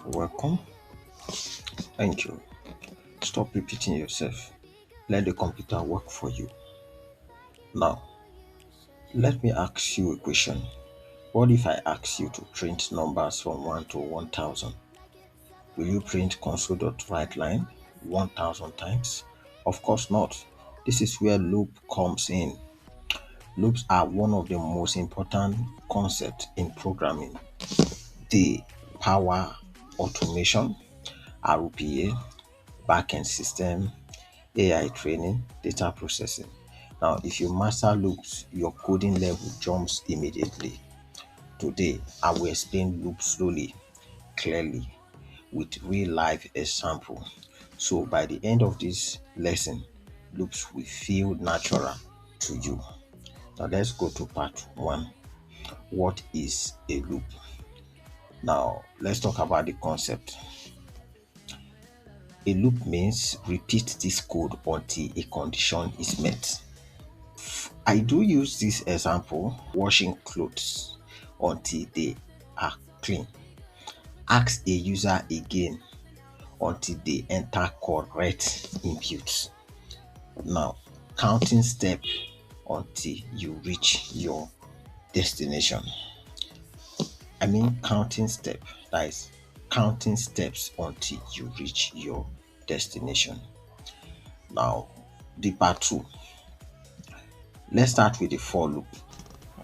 Welcome. Thank you. Stop repeating yourself. Let the computer work for you. Now, let me ask you a question. What if I ask you to print numbers from 1 to 1000? Will you print console.writeline 1000 times? Of course not. This is where loop comes in. Loops are one of the most important concepts in programming. They power automation, RPA, backend system, AI training, data processing. Now, if you master loops, your coding level jumps immediately. Today, I will explain loops slowly, clearly, with real life example. So by the end of this lesson, loops will feel natural to you. Now let's go to part one. What is a loop? Now let's talk about the concept. A loop means repeat this code until a condition is met. I do use this example, washing clothes until they are clean. Ask a user again until they enter correct inputs. Now, counting step until you reach your destination. I mean counting step, that is counting steps until you reach your destination. Now, the part two. Let's start with the for loop.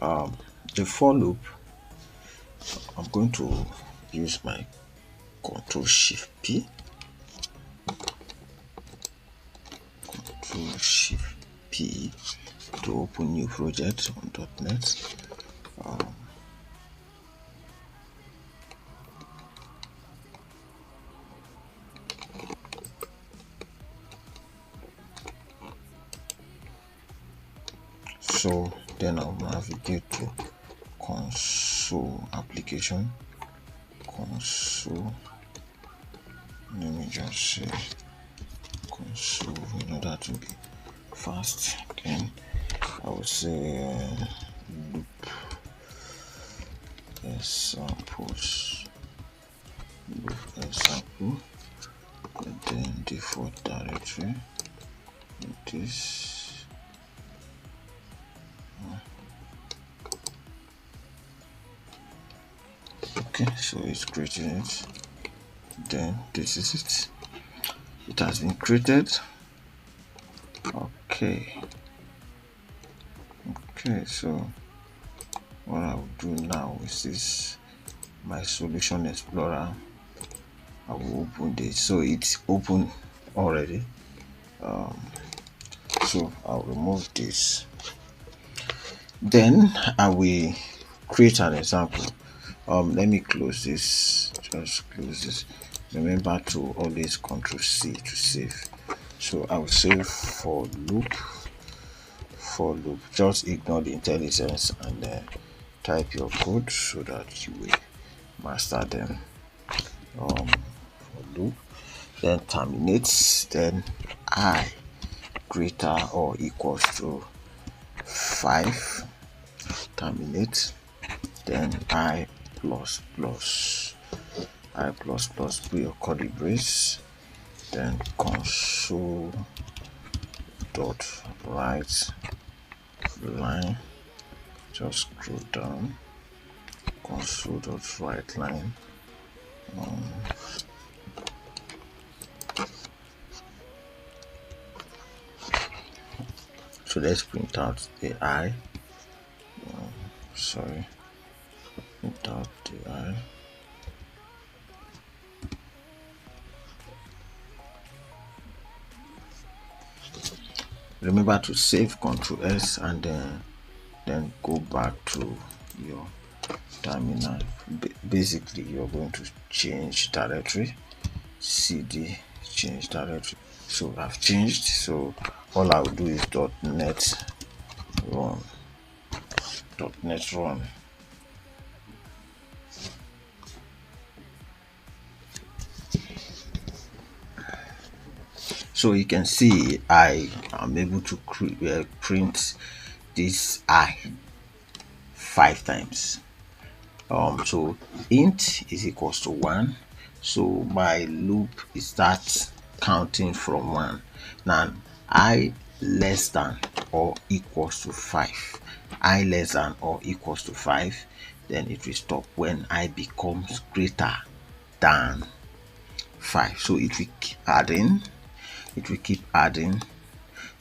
The for loop, I'm going to use my Control Shift P. Control Shift P to open new project on .NET. So then I'll navigate to console application, console. Let me just say console in order to be fast. Then I will say loop examples, loop example, and then default directory. This. Okay, so it's creating it. Then this is it. It has been created. Okay, so what I will do now is this, my solution explorer. I will open this, so it's open already. So I'll remove this. Then I will create an example. Let me close this. Just close this. Remember to always Control C to save. So I will save for loop. For loop. Just ignore the IntelliSense and type your code so that you will master them. For loop. Then terminates. Then I greater or equals to 5. Terminate. Then I plus plus put your curly brace, then console dot write line, just scroll down, console dot write line. So let's print out the I. Print out the I. Remember to save Control S and then go back to your terminal. Basically, you're going to change directory, cd change directory. So I've changed. So all I'll do is .NET run. .NET run. So you can see I am able to print this I 5 times. So int is equals to 1, So my loop starts counting from 1. Now I less than or equals to 5. I less than or equals to 5, then it will stop when I becomes greater than 5. So it will keep adding, it will keep adding.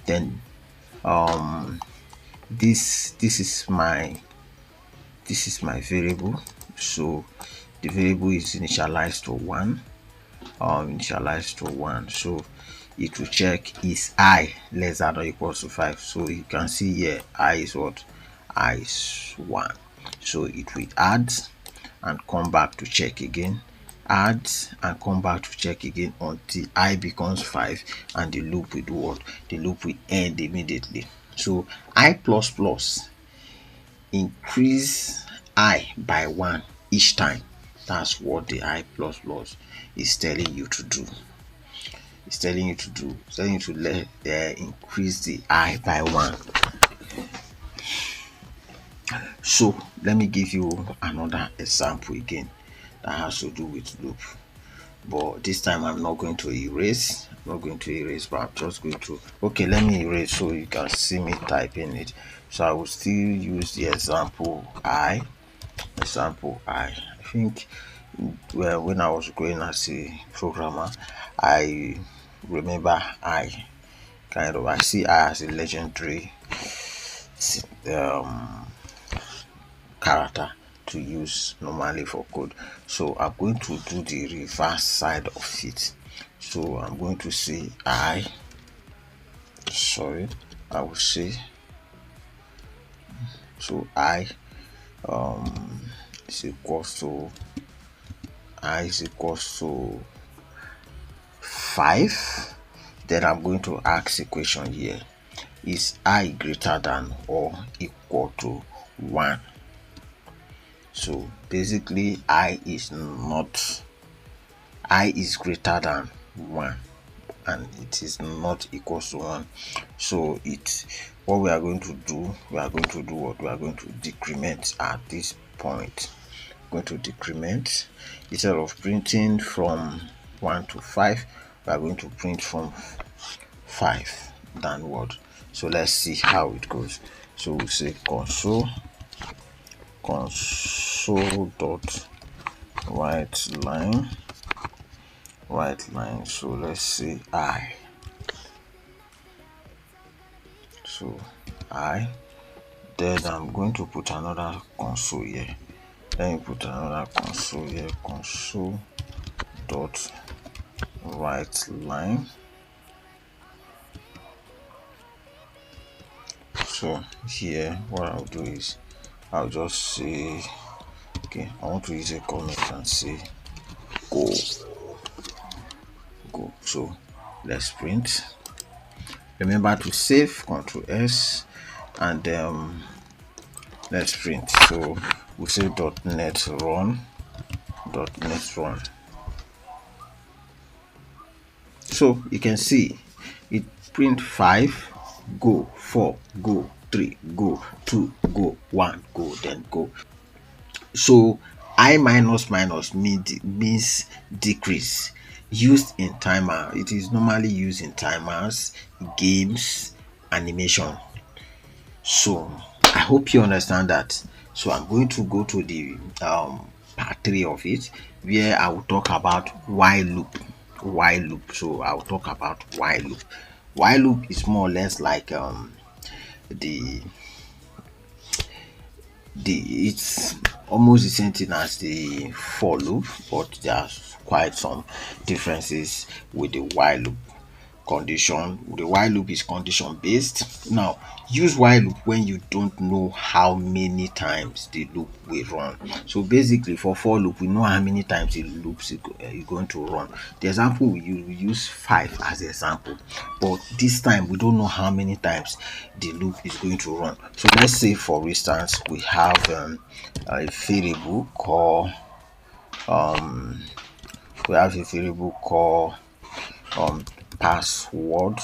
Then this is my variable. So the variable is initialized to 1, so it will check is I less than or equals to 5. So you can see here I is what? I is 1. So it will add and come back to check again, add and come back to check again until I becomes 5, and the loop will do what? The loop will end immediately. So I plus plus increase I by 1 each time. That's what the I plus plus is telling you to do. It's telling you to do. It's telling you to increase the I by 1. So let me give you another example again that has to do with loop. But this time I'm not going to erase. But I'm just going to, okay, let me erase so you can see me typing it. So I will still use the example I. I think, well, when I was growing as a programmer, I remember I see I as a legendary um, character to use normally for code. So I'm going to do the reverse side of it. So I'm going to say I will say, so I is equals to 5. Then I'm going to ask a question here: is I greater than or equal to 1? So basically I is greater than 1 and it is not equals to 1. So what we are going to do, we are going to decrement at this point. We're going to decrement. Instead of printing from 1 to 5, we are going to print from 5 downward. So let's see how it goes. So we say console dot write line. So let's say I. So I. Then I'm going to put another console here. Let me put another console here. Console dot write line. So here what I'll do is I'll just say, okay, I want to use a comment and say go. So let's print. Remember to save, Ctrl S, and let's print. So we say .net run. So you can see it print 5, go, 4, go, 3, go, 2, go, 1, go, then go. So I minus means decrease. Used in timer. It is normally used in timers, games, animation. So I hope you understand that. So I'm going to go to the part 3 of it, where I will talk about while loop. So I'll talk about while loop. While loop is more or less like the it's almost the same thing as the for loop, but there's quite some differences with the while loop. Condition, the while loop is condition based. Now use while loop when you don't know how many times the loop will run. So basically for loop we know how many times the loops is going to run. The example we use 5 as the example, but this time we don't know how many times the loop is going to run. So let's say for instance we have a variable called password.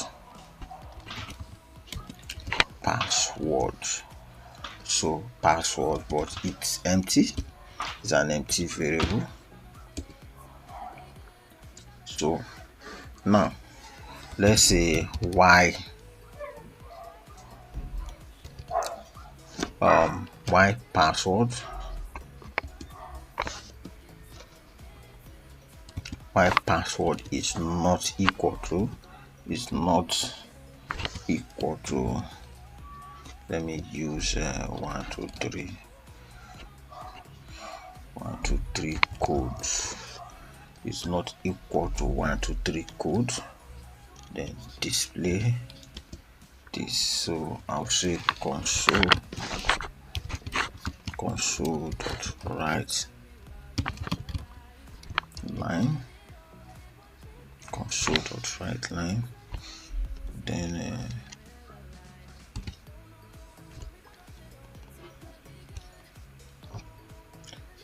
So password, but it's empty. It's an empty variable. So now let's say y password is not equal to let me use 123 codes is not equal to 123 codes, then display this. So I'll say console dot write line, then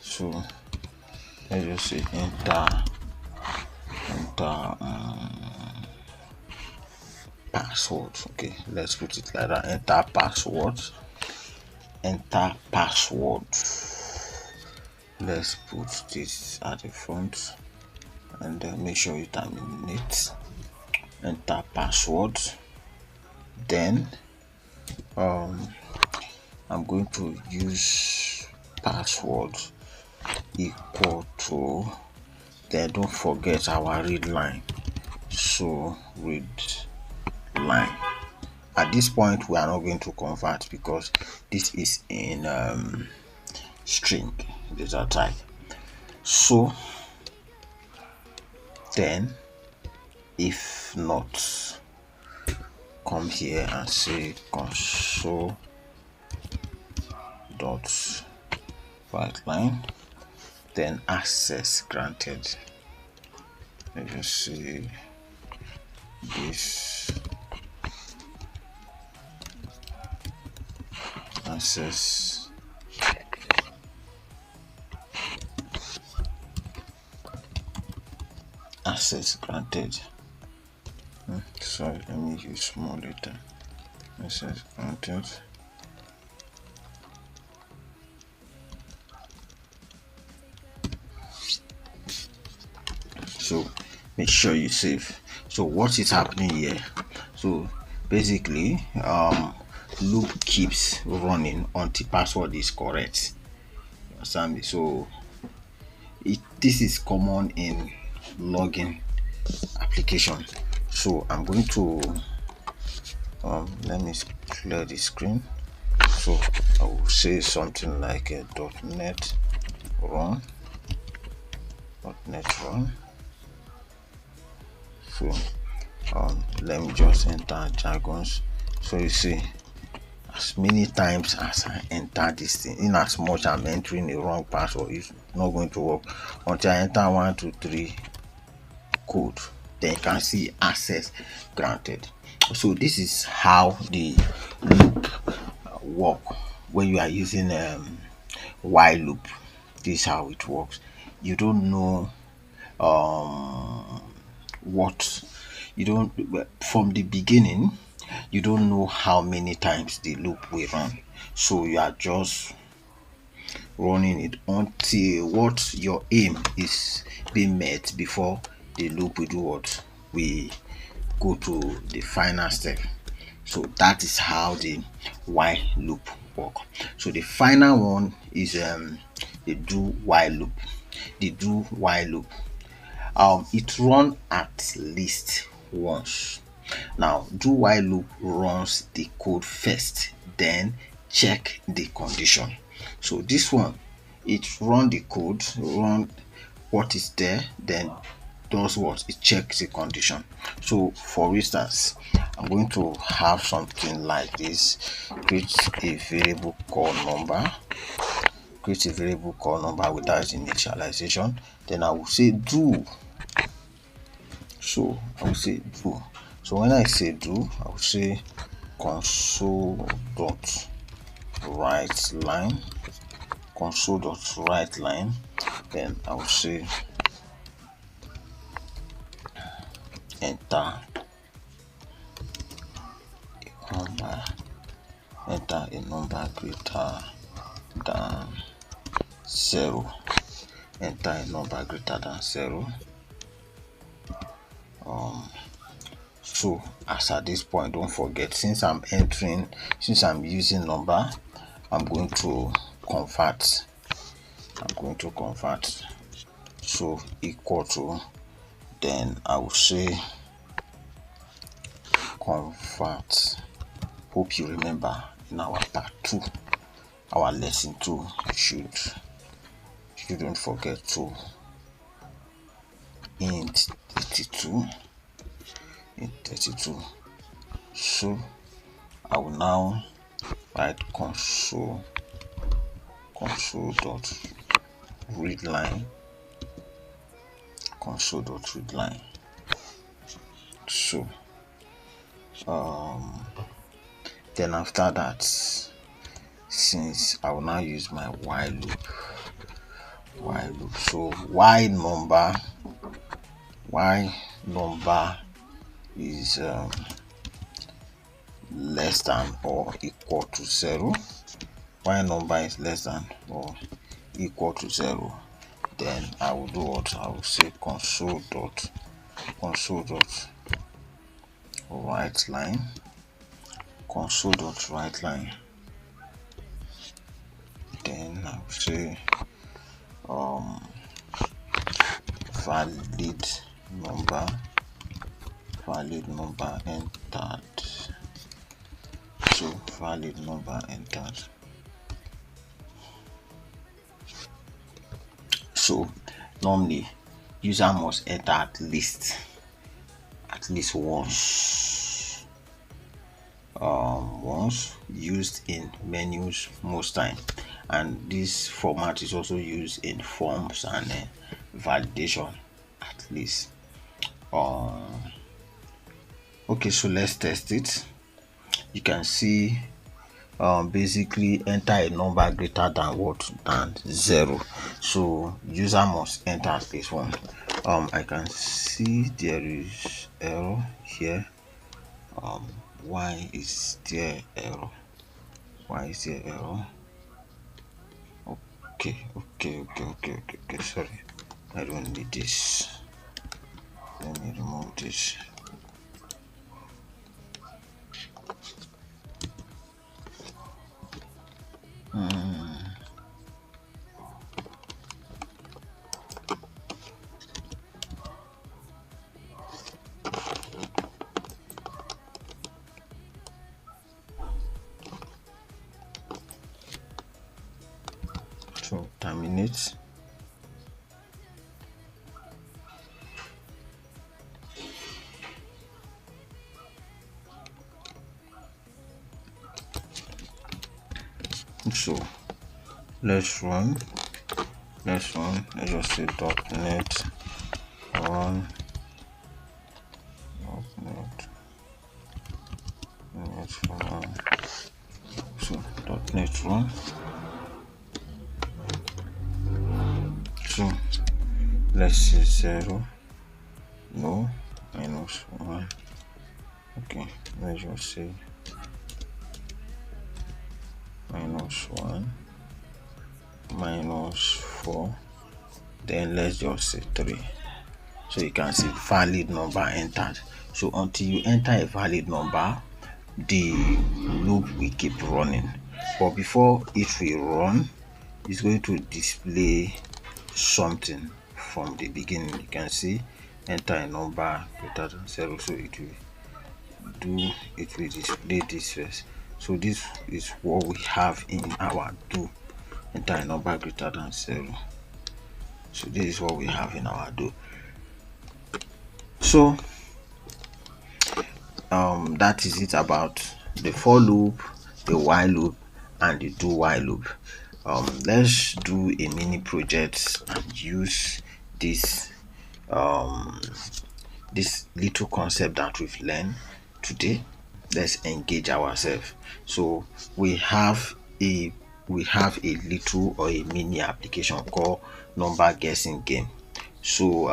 so let's just say enter password. Okay, let's put it like that. Enter password. Let's put this at the front and then make sure you terminate. Enter password. Then I'm going to use password equal to, then don't forget our read line. So read line. At this point we are not going to convert because this is in string data type. So then if not, come here and say console dot write line, then access granted. Let us see this access granted. Sorry, let me use small letter. Access granted. So make sure you save. So what is happening here? So basically loop keeps running until password is correct. You understand me? So this is common in login application. So I'm going to let me clear the screen. So I will say something like a .NET run. So let me just enter jargons. So you see, as many times as I enter this thing, in as much I'm entering a wrong password, it's not going to work until I enter 123 code. Then you can see access granted. So this is how the loop work when you are using while loop. This is how it works. You don't know what you don't from the beginning, you don't know how many times the loop will run, so you are just running it until what your aim is being met before the loop will do what we go to the final step. So that is how the while loop work. So the final one is the do while loop. It run at least once. Now do while loop runs the code first, then check the condition. So this one, it run the code, run what is there, then does what? It checks the condition. So for instance, I'm going to have something like this. Create a variable called number without initialization. Then I will say do. So I will say do. So when I say do, I will say console dot write line, then I will say enter a number greater than 0. Enter a number greater than 0. So as at this point, don't forget, since I'm using number, I'm going to convert. So equal to, then I will say convert. Hope you remember in our part 2, our lesson 2, shouldn't forget to int 32. So I will now write console dot read line. So then after that, since I will now use my while loop. So y number is less than or equal to 0. Y number is less than or equal to 0. Then I will do what? I will say console dot write line. Then I will say valid number entered. So valid number entered. So normally user must enter at least once used in menus most time, and this format is also used in forms and validation at least. Okay, so let's test it. You can see basically enter a number greater than 0. So user must enter at least one. I can see there is error here. Why is there error? Okay, sorry, I don't need this. Let me remove this. So terminate. So let's run. Let's just say .NET run. So .NET run. So let's say 0. No, -1. Okay, let's just say -1, -4. Then let's just say 3. So you can see valid number entered. So until you enter a valid number, the loop will keep running. But before it will run, it's going to display something from the beginning. You can see enter a number greater than 0. So it will display this first. So this is what we have in our do. Enter a number greater than 0. So this is what we have in our do. So that is it about the for loop, the while loop, and the do while loop. Let's do a mini project and use this this little concept that we've learned today. Let's engage ourselves. So we have a little or a mini application called number guessing game. So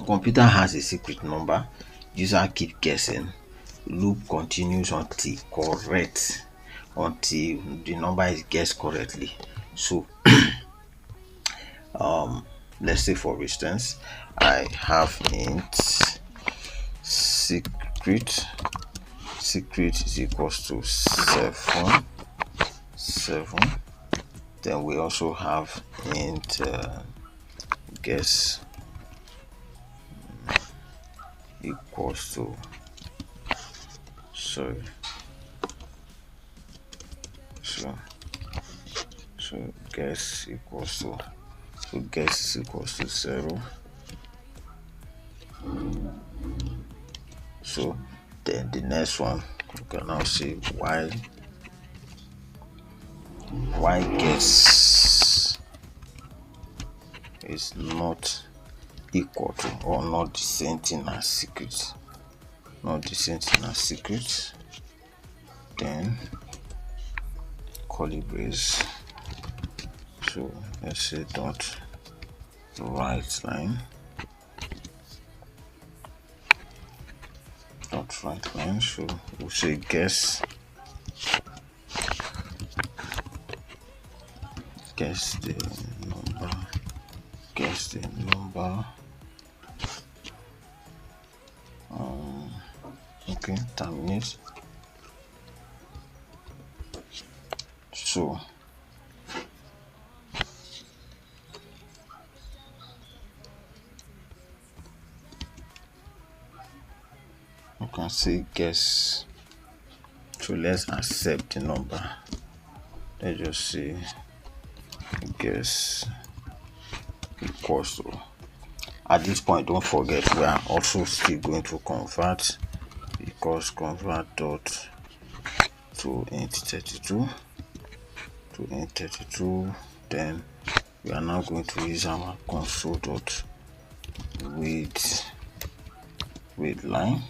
computer has a secret number. User keep guessing. Loop continues until the number is guessed correctly. So Let's say for instance I have int secret is equals to 7. Then we also have int guess equals to so guess equals to guess is equals to 0. So then the next one you can now say why guess is not equal to or not the same thing as secret. Then curly brace. So let's say dot right line. So we'll say guess the number. Okay, terminate. So you can say guess. So let's accept the number. Let's just say guess equals to. At this point, don't forget we are also still going to convert, because convert dot to int 32 then we are now going to use our console dot with line.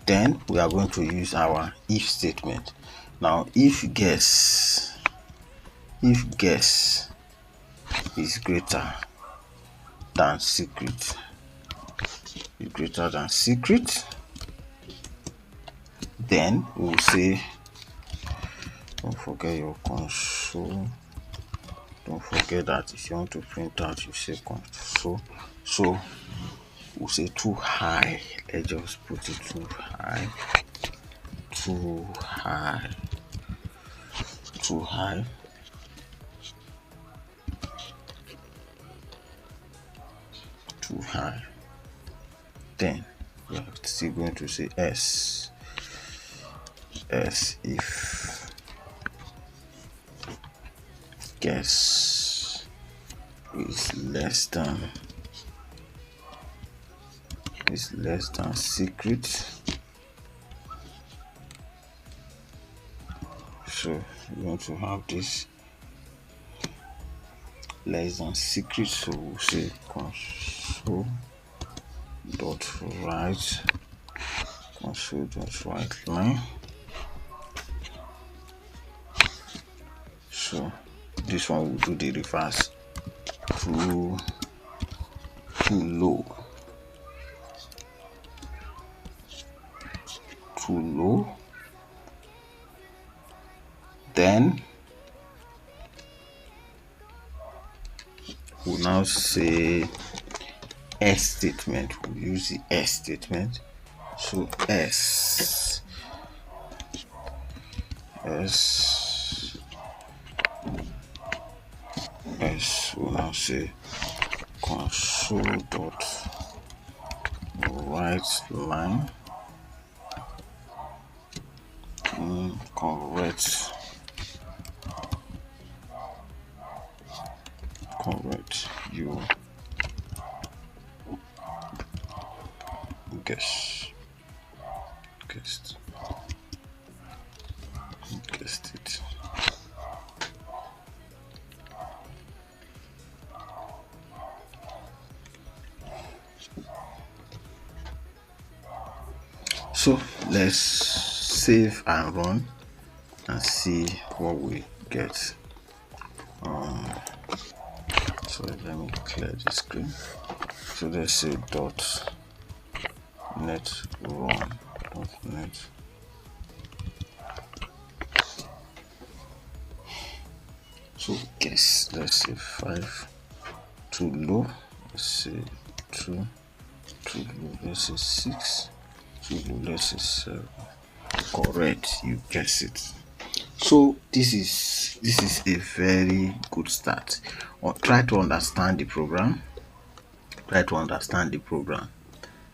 Then we are going to use our if statement. Now if guess is greater than secret then we will say, don't forget your console, don't forget that if you want to print out you say console. So we'll say too high. Let's just put it too high. Then we are still going to say s if guess is less than secret. So we want to have this less than secret, so we'll say console dot right line. So this one will do the reverse, too low. Then we'll now say S statement. We'll use the S statement. So S will now say console dot right line correct you guessed it. So let's save and run and see what we get. So let me clear the screen. So let's say .net run .net So guess, let's say 5 too low, let's say 2 too low, let's say 6 too low, let's say 7. Correct, you guess it. So this is a very good start. Or try to understand the program. Try to understand the program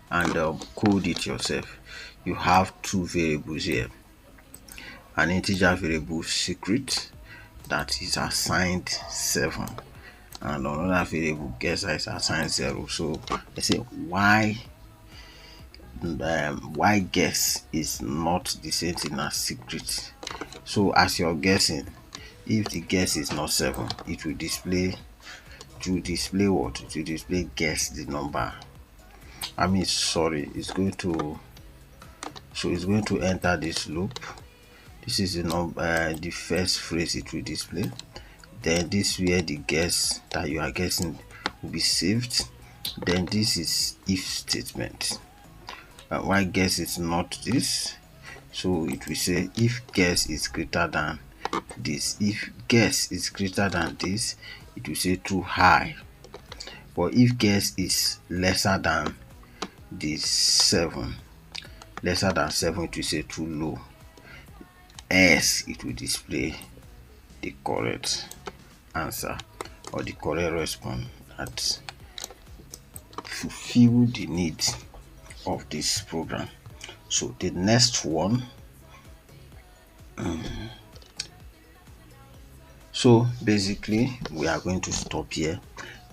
and code it yourself. You have two variables here: an integer variable secret that is assigned 7, and another variable guess that is assigned 0. So let's say why guess is not the same thing as secret. So as you're guessing, if the guess is not 7, it will display what? It will display guess the number. I mean, sorry, it's going to enter this loop. This is the number, the first phrase it will display. Then this where the guess that you are guessing will be saved. Then this is if statement. Why guess is not this? So it will say if guess is greater than this. If guess is greater than this, it will say too high. But if guess is lesser than this 7, it will say too low. Else it will display the correct answer or the correct response that fulfill the needs of this program. So the next one, so basically we are going to stop here.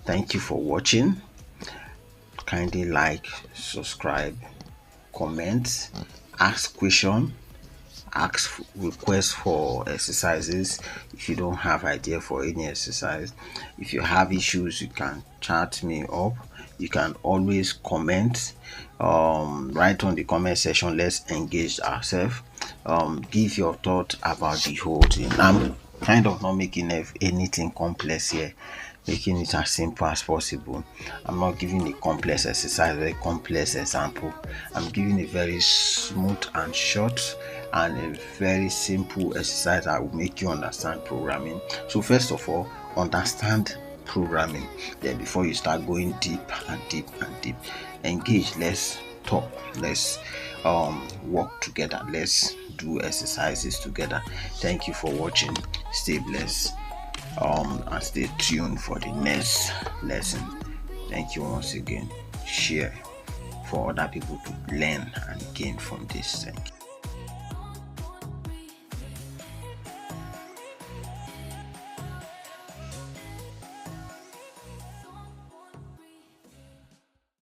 Thank you for watching. Kindly like, subscribe, comment, ask question, ask request for exercises. If you don't have idea for any exercise, if you have issues, you can chat me up. You can always comment, write on the comment section. Let's engage ourselves. Give your thought about the whole thing. I'm kind of not making anything complex here, making it as simple as possible. I'm not giving a complex exercise, very complex example. I'm giving a very smooth and short and a very simple exercise that will make you understand programming. So first of all, understand programming. Then before you start going deep and deep and deep, engage. Let's talk. Let's work together. Let's do exercises together. Thank you for watching. Stay blessed. And stay tuned for the next lesson. Thank you once again. Share for other people to learn and gain from this. Thank you.